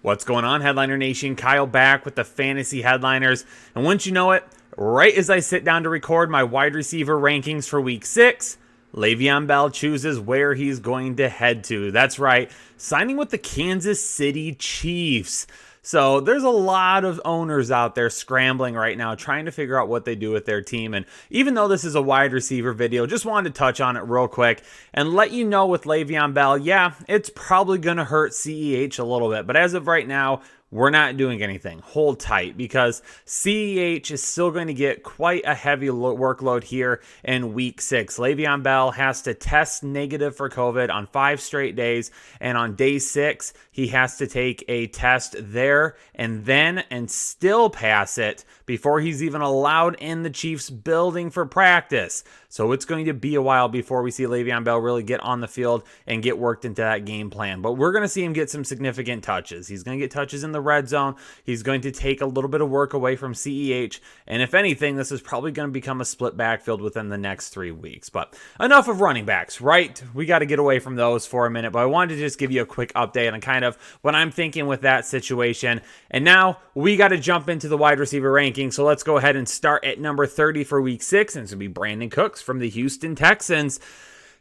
What's going on, Headliner Nation? Kyle back with the Fantasy Headliners. And once you know it, right as I sit down to record my wide receiver rankings for Week 6, Le'Veon Bell chooses where he's going to head to. That's right, signing with the Kansas City Chiefs. So there's a lot of owners out there scrambling right now, trying to figure out what they do with their team. And even though this is a wide receiver video, just wanted to touch on it real quick and let you know with Le'Veon Bell, yeah, it's probably going to hurt CEH a little bit. But as of right now, we're not doing anything. Hold tight, because CEH is still going to get quite a heavy workload here in Week 6. Le'Veon Bell has to test negative for COVID on 5 straight days, and on day 6, he has to take a test there and still pass it before he's even allowed in the Chiefs building for practice. So it's going to be a while before we see Le'Veon Bell really get on the field and get worked into that game plan. But we're going to see him get some significant touches. He's going to get touches in the red zone. He's going to take a little bit of work away from CEH. And if anything, this is probably going to become a split backfield within the next 3 weeks. But enough of running backs, right? We got to get away from those for a minute. But I wanted to just give you a quick update on kind of what I'm thinking with that situation. And now we got to jump into the wide receiver ranking. So let's go ahead and start at number 30 for Week 6. And it's going to be Brandon Cooks from the Houston Texans.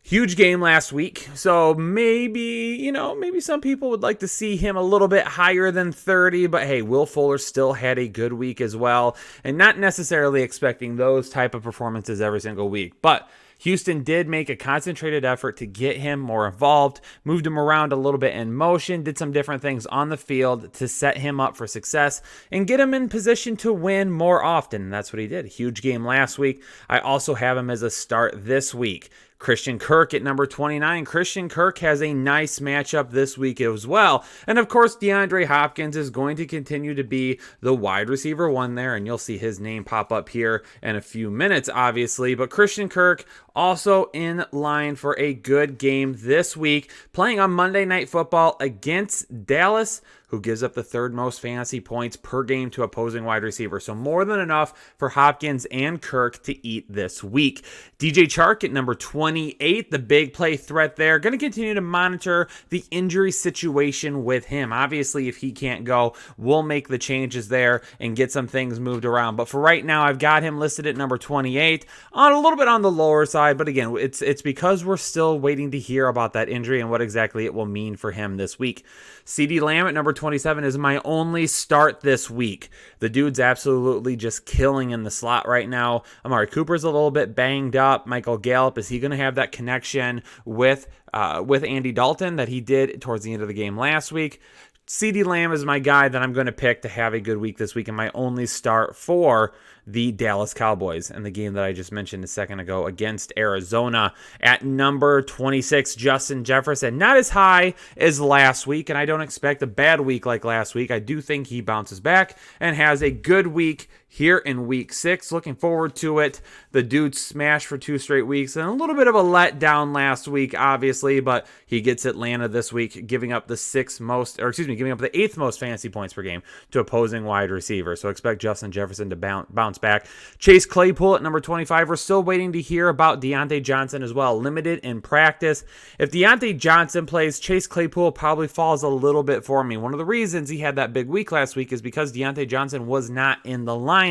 Huge game last week, so maybe some people would like to see him a little bit higher than 30, but hey, Will Fuller still had a good week as well, and not necessarily expecting those type of performances every single week, but Houston did make a concentrated effort to get him more involved, moved him around a little bit in motion, did some different things on the field to set him up for success and get him in position to win more often. And that's what he did. Huge game last week. I also have him as a start this week. Christian Kirk at number 29. Christian Kirk has a nice matchup this week as well. And of course, DeAndre Hopkins is going to continue to be the wide receiver one there. And you'll see his name pop up here in a few minutes, obviously. But Christian Kirk also in line for a good game this week, playing on Monday Night Football against Dallas, who gives up the 3rd most fantasy points per game to opposing wide receivers. So more than enough for Hopkins and Kirk to eat this week. DJ Chark at number 28, the big play threat there. Going to continue to monitor the injury situation with him. Obviously, if he can't go, we'll make the changes there and get some things moved around. But for right now, I've got him listed at number 28, on a little bit on the lower side. But again, it's because we're still waiting to hear about that injury and what exactly it will mean for him this week. CeeDee Lamb at number 27 is my only start this week. The dude's absolutely just killing in the slot right now. Amari Cooper's a little bit banged up. Michael Gallup, is he going to have that connection with Andy Dalton that he did towards the end of the game last week? CeeDee Lamb is my guy that I'm going to pick to have a good week this week, and my only start for the Dallas Cowboys and the game that I just mentioned a second ago against Arizona. At number 26, Justin Jefferson. Not as high as last week, and I don't expect a bad week like last week. I do think he bounces back and has a good week here in Week 6. Looking forward to it. The dude smashed for 2 straight weeks, and a little bit of a letdown last week, obviously, but he gets Atlanta this week, giving up the 8th most fantasy points per game to opposing wide receivers. So expect Justin Jefferson to bounce back. Chase Claypool at number 25. We're still waiting to hear about Deontay Johnson as well. Limited in practice. If Deontay Johnson plays, Chase Claypool probably falls a little bit for me. One of the reasons he had that big week last week is because Deontay Johnson was not in the lineup.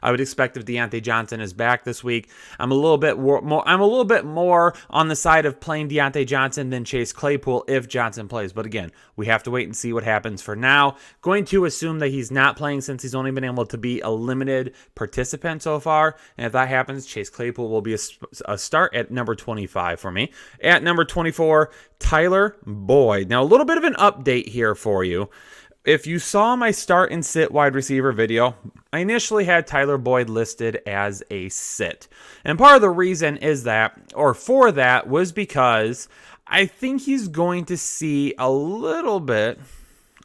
I would expect if Deontay Johnson is back this week, I'm a little bit more on the side of playing Deontay Johnson than Chase Claypool if Johnson plays. But again, we have to wait and see what happens for now. Going to assume that he's not playing since he's only been able to be a limited participant so far. And if that happens, Chase Claypool will be a start at number 25 for me. At number 24, Tyler Boyd. Now, a little bit of an update here for you. If you saw my start and sit wide receiver video, I initially had Tyler Boyd listed as a sit. And part of the reason for that was because I think he's going to see a little bit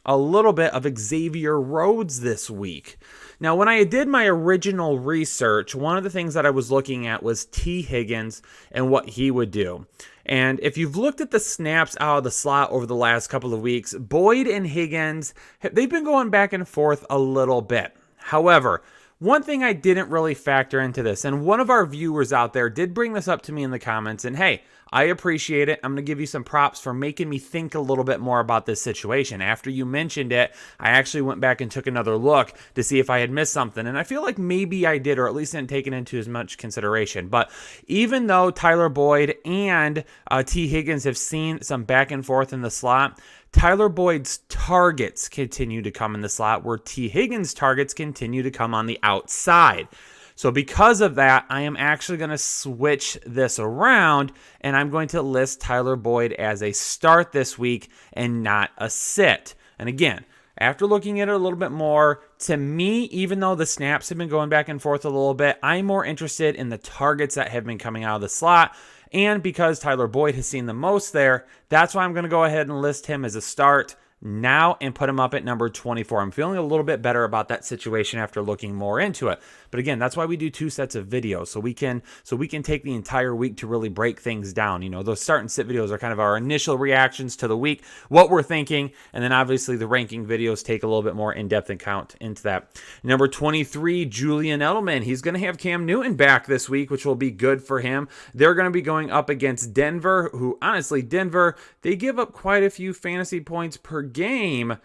of Xavier Rhodes this week. Now, when I did my original research, one of the things that I was looking at was T. Higgins and what he would do. And if you've looked at the snaps out of the slot over the last couple of weeks, Boyd and Higgins, they've been going back and forth a little bit. However, one thing I didn't really factor into this, and one of our viewers out there did bring this up to me in the comments, and hey, I appreciate it. I'm going to give you some props for making me think a little bit more about this situation. After you mentioned it, I actually went back and took another look to see if I had missed something, and I feel like maybe I did, or at least didn't take it into as much consideration. But even though Tyler Boyd and T. Higgins have seen some back and forth in the slot, Tyler Boyd's targets continue to come in the slot, where T. Higgins' targets continue to come on the outside. So because of that, I am actually going to switch this around, and I'm going to list Tyler Boyd as a start this week and not a sit. And again, after looking at it a little bit more, to me, even though the snaps have been going back and forth a little bit, I'm more interested in the targets that have been coming out of the slot. And because Tyler Boyd has seen the most there, that's why I'm going to go ahead and list him as a start now and put him up at number 24. I'm feeling a little bit better about that situation after looking more into it. But again, that's why we do 2 sets of videos, so we can take the entire week to really break things down. You know, those start and sit videos are kind of our initial reactions to the week, what we're thinking, and then obviously the ranking videos take a little bit more in-depth account into that. Number 23, Julian Edelman. He's going to have Cam Newton back this week, which will be good for him. They're going to be going up against Denver, who honestly, Denver, they give up quite a few fantasy points per game,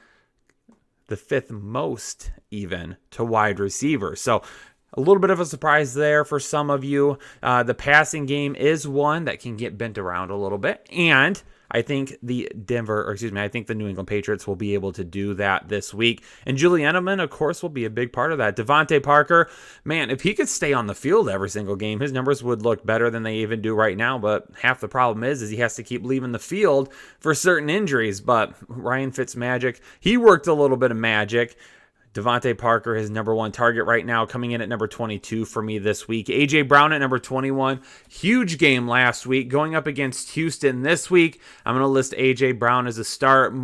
the 5th most even to wide receivers. So a little bit of a surprise there for some of you. The passing game is one that can get bent around a little bit, and I think the New England Patriots will be able to do that this week. And Julian Edelman, of course, will be a big part of that. Devontae Parker, man, if he could stay on the field every single game, his numbers would look better than they even do right now. But half the problem is he has to keep leaving the field for certain injuries. But Ryan Fitzmagic, he worked a little bit of magic. Devontae Parker, his number 1 target right now, coming in at number 22 for me this week. A.J. Brown at number 21. Huge game last week. Going up against Houston this week, I'm going to list A.J. Brown as a start,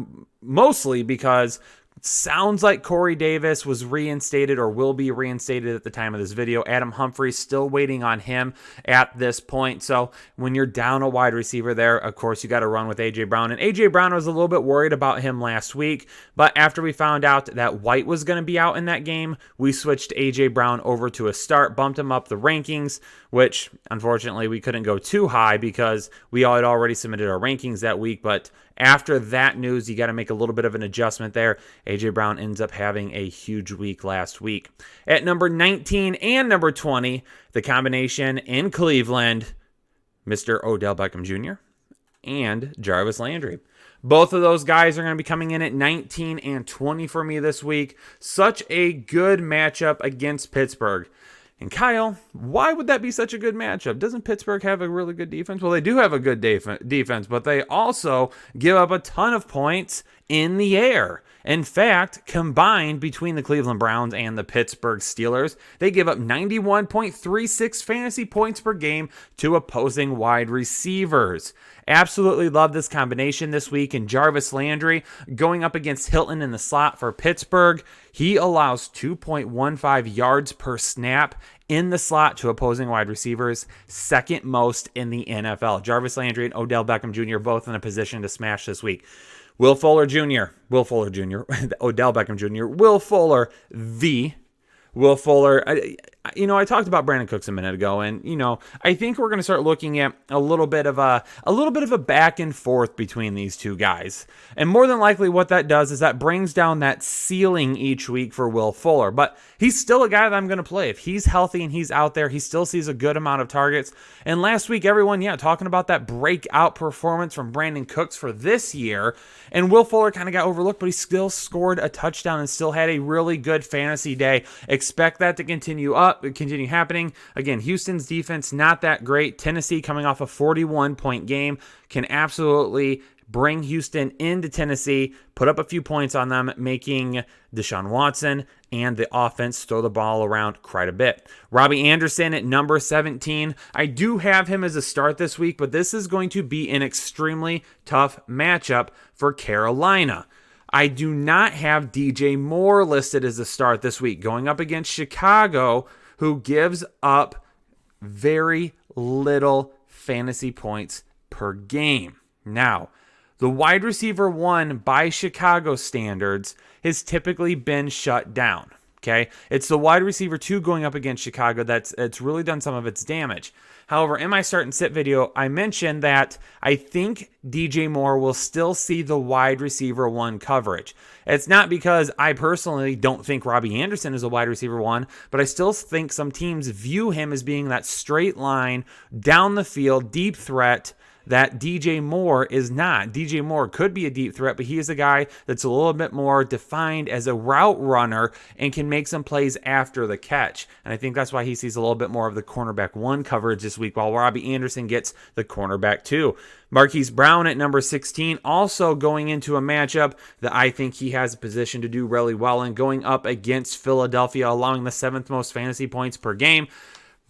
mostly because sounds like Corey Davis was reinstated or will be reinstated at the time of this video. Adam Humphries still waiting on him at this point. So when you're down a wide receiver there, of course, you got to run with A.J. Brown. And A.J. Brown, was a little bit worried about him last week. But after we found out that White was going to be out in that game, we switched A.J. Brown over to a start, bumped him up the rankings, which unfortunately we couldn't go too high because we had already submitted our rankings that week. But after that news, you got to make a little bit of an adjustment there. A.J. Brown ends up having a huge week last week. At number 19 and number 20, the combination in Cleveland, Mr. Odell Beckham Jr. and Jarvis Landry. Both of those guys are going to be coming in at 19 and 20 for me this week. Such a good matchup against Pittsburgh. And Kyle, why would that be such a good matchup? Doesn't Pittsburgh have a really good defense? Well, they do have a good defense, but they also give up a ton of points in the air. In fact, combined between the Cleveland Browns and the Pittsburgh Steelers, they give up 91.36 fantasy points per game to opposing wide receivers. Absolutely love this combination this week. And Jarvis Landry going up against Hilton in the slot for Pittsburgh. He allows 2.15 yards per snap in the slot to opposing wide receivers, 2nd most in the NFL. Jarvis Landry and Odell Beckham Jr. both in a position to smash this week. Odell Beckham Jr., Will Fuller, Will Fuller. I talked about Brandon Cooks a minute ago, and I think we're going to start looking at a little bit of a back and forth between these two guys. And more than likely, what that does is that brings down that ceiling each week for Will Fuller. But he's still a guy that I'm going to play. If he's healthy and he's out there, he still sees a good amount of targets. And last week, everyone, talking about that breakout performance from Brandon Cooks for this year. And Will Fuller kind of got overlooked, but he still scored a touchdown and still had a really good fantasy day. Expect that to continue happening. Again, Houston's defense, not that great. Tennessee, coming off a 41-point game, can absolutely bring Houston into Tennessee, put up a few points on them, making Deshaun Watson and the offense throw the ball around quite a bit. Robbie Anderson at number 17. I do have him as a start this week, but this is going to be an extremely tough matchup for Carolina. I do not have DJ Moore listed as a start this week, going up against Chicago, who gives up very little fantasy points per game. Now, the wide receiver 1 by Chicago standards has typically been shut down. okay? It's the wide receiver 2 going up against Chicago it's really done some of its damage. However, in my start and sit video, I mentioned that I think DJ Moore will still see the wide receiver 1 coverage. It's not because I personally don't think Robbie Anderson is a wide receiver 1, but I still think some teams view him as being that straight line, down the field, deep threat that DJ Moore is not. DJ Moore could be a deep threat, but he is a guy that's a little bit more defined as a route runner and can make some plays after the catch. And I think that's why he sees a little bit more of the cornerback 1 coverage this week, while Robbie Anderson gets the cornerback 2. Marquise Brown at number 16, also going into a matchup that I think he has a position to do really well in, going up against Philadelphia, allowing the 7th most fantasy points per game.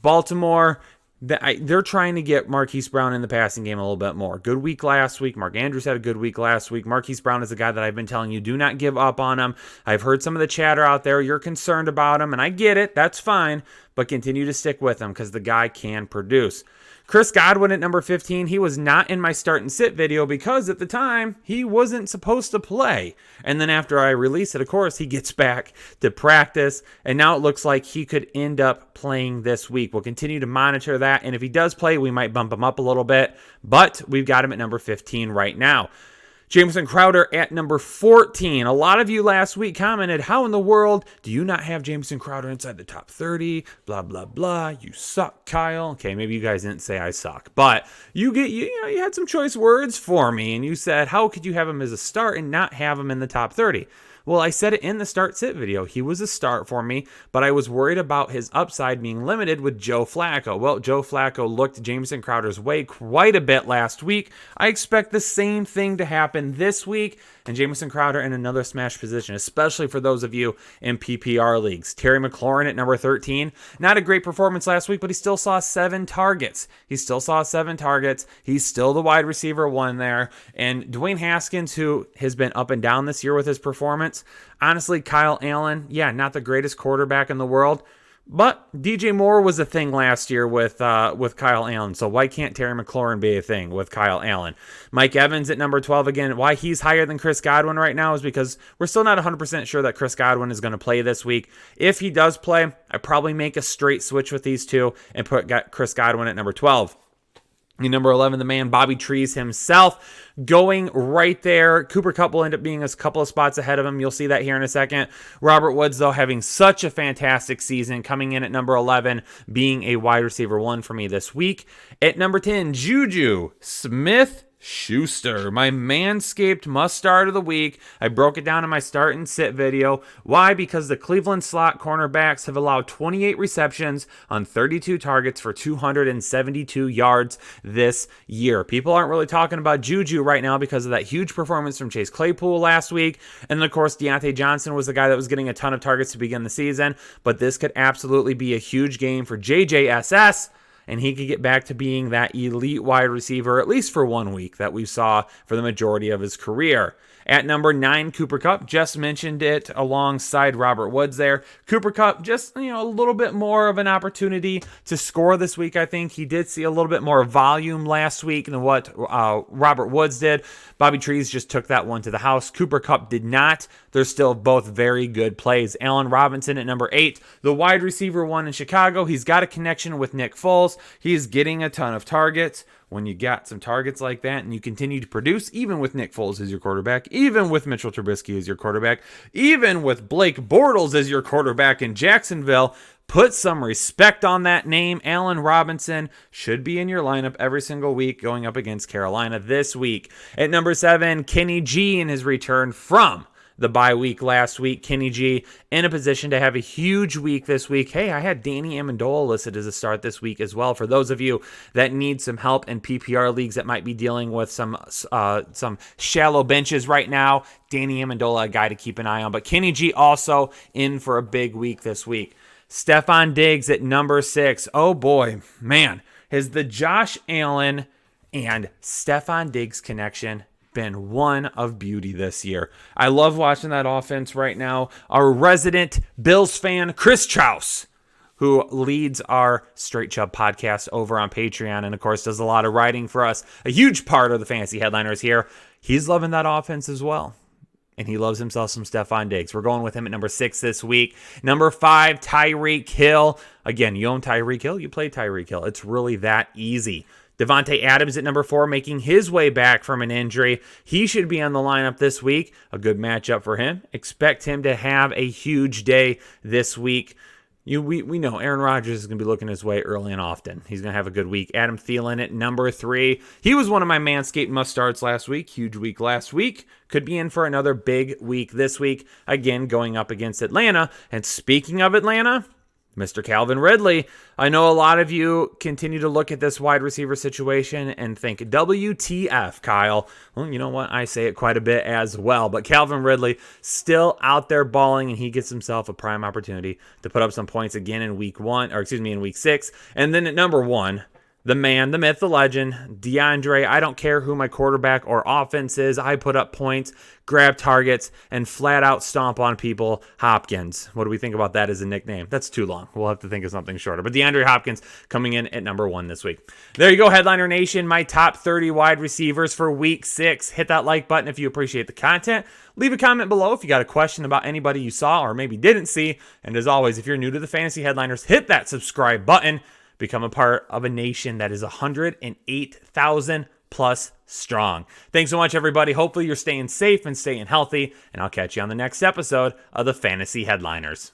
Baltimore, they're trying to get Marquise Brown in the passing game a little bit more. Good week last week. Mark Andrews had a good week last week. Marquise Brown is a guy that I've been telling you, do not give up on him. I've heard some of the chatter out there. You're concerned about him, and I get it. That's fine, but continue to stick with him because the guy can produce. Chris Godwin at number 15, he was not in my start and sit video because at the time he wasn't supposed to play. And then after I release it, of course, he gets back to practice. And now it looks like he could end up playing this week. We'll continue to monitor that. And if he does play, we might bump him up a little bit. But we've got him at number 15 right now. Jamison Crowder at number 14. A lot of you last week commented, how in the world do you not have Jamison Crowder inside the top 30? Blah, blah, blah. You suck, Kyle. Okay, maybe you guys didn't say I suck, but you had some choice words for me, and you said, how could you have him as a start and not have him in the top 30? Well, I said it in the start sit video. He was a start for me, but I was worried about his upside being limited with Joe Flacco. Well, Joe Flacco looked Jamison Crowder's way quite a bit last week. I expect the same thing to happen this week, and Jamison Crowder in another smash position, especially for those of you in PPR leagues. Terry McLaurin at number 13. Not a great performance last week, but he still saw 7 targets. He's still the wide receiver 1 there. And Dwayne Haskins, who has been up and down this year with his performance. Honestly, Kyle Allen, not the greatest quarterback in the world, but DJ Moore was a thing last year with Kyle Allen, so why can't Terry McLaurin be a thing with Kyle Allen? Mike Evans at number 12, again, why he's higher than Chris Godwin right now is because we're still not 100% sure that Chris Godwin is going to play this week. If he does play, I probably make a straight switch with these two and put Chris Godwin at number 12. Number 11, the man, Bobby Trees himself, going right there. Cooper Kupp will end up being a couple of spots ahead of him. You'll see that here in a second. Robert Woods, though, having such a fantastic season, coming in at number 11, being a wide receiver 1 for me this week. At number 10, Juju SmithSchuster, my Manscaped must-start of the week. I broke it down in my start and sit video. Why? Because the Cleveland slot cornerbacks have allowed 28 receptions on 32 targets for 272 yards this year. People aren't really talking about Juju right now because of that huge performance from Chase Claypool last week. And then, of course, Deontay Johnson was the guy that was getting a ton of targets to begin the season. But this could absolutely be a huge game for JJSS. And he could get back to being that elite wide receiver, at least for 1 week, that we saw for the majority of his career. At number 9, Cooper Kupp, just mentioned it alongside Robert Woods there. Cooper Kupp, just a little bit more of an opportunity to score this week, I think. He did see a little bit more volume last week than what Robert Woods did. Bobby Trees just took that one to the house. Cooper Kupp did not. They're still both very good plays. Allen Robinson at number 8, the wide receiver 1 in Chicago. He's got a connection with Nick Foles. He's getting a ton of targets. When you got some targets like that and you continue to produce, even with Nick Foles as your quarterback, even with Mitchell Trubisky as your quarterback, even with Blake Bortles as your quarterback in Jacksonville, put some respect on that name. Allen Robinson should be in your lineup every single week going up against Carolina this week. At number 7, Kenny G in his return from the bye week last week. Kenny G in a position to have a huge week this week. Hey, I had Danny Amendola listed as a start this week as well. For those of you that need some help in PPR leagues that might be dealing with some shallow benches right now, Danny Amendola, a guy to keep an eye on. But Kenny G also in for a big week this week. Stephon Diggs at number 6. Oh boy, man, has the Josh Allen and Stephon Diggs connection been one of beauty this year. I love watching that offense right now. Our resident Bills fan, Chris Trouse, who leads our Straight Chubb podcast over on Patreon and, of course, does a lot of writing for us. A huge part of the Fantasy Headliners here. He's loving that offense as well. and he loves himself some Stephon Diggs. We're going with him at number 6 this week. Number 5, Tyreek Hill. Again, you own Tyreek Hill, you play Tyreek Hill. It's really that easy. Devonta Adams at number 4, making his way back from an injury. He should be on the lineup this week. A good matchup for him. Expect him to have a huge day this week. We know Aaron Rodgers is going to be looking his way early and often. He's going to have a good week. Adam Thielen at number 3. He was one of my Manscaped must-starts last week. Huge week last week. Could be in for another big week this week. Again, going up against Atlanta. And speaking of Atlanta, Mr. Calvin Ridley. I know a lot of you continue to look at this wide receiver situation and think, WTF, Kyle. Well, you know what? I say it quite a bit as well. But Calvin Ridley still out there balling, and he gets himself a prime opportunity to put up some points again in in week 6. And then at number 1, the man, the myth, the legend, DeAndre. I don't care who my quarterback or offense is. I put up points, grab targets, and flat out stomp on people. Hopkins. What do we think about that as a nickname? That's too long. We'll have to think of something shorter. But DeAndre Hopkins coming in at number 1 this week. There you go, Headliner Nation. My top 30 wide receivers for week 6. Hit that like button if you appreciate the content. Leave a comment below if you got a question about anybody you saw or maybe didn't see. And as always, if you're new to the Fantasy Headliners, hit that subscribe button. Become a part of a nation that is 108,000 plus strong. Thanks so much, everybody. Hopefully you're staying safe and staying healthy, and I'll catch you on the next episode of the Fantasy Headliners.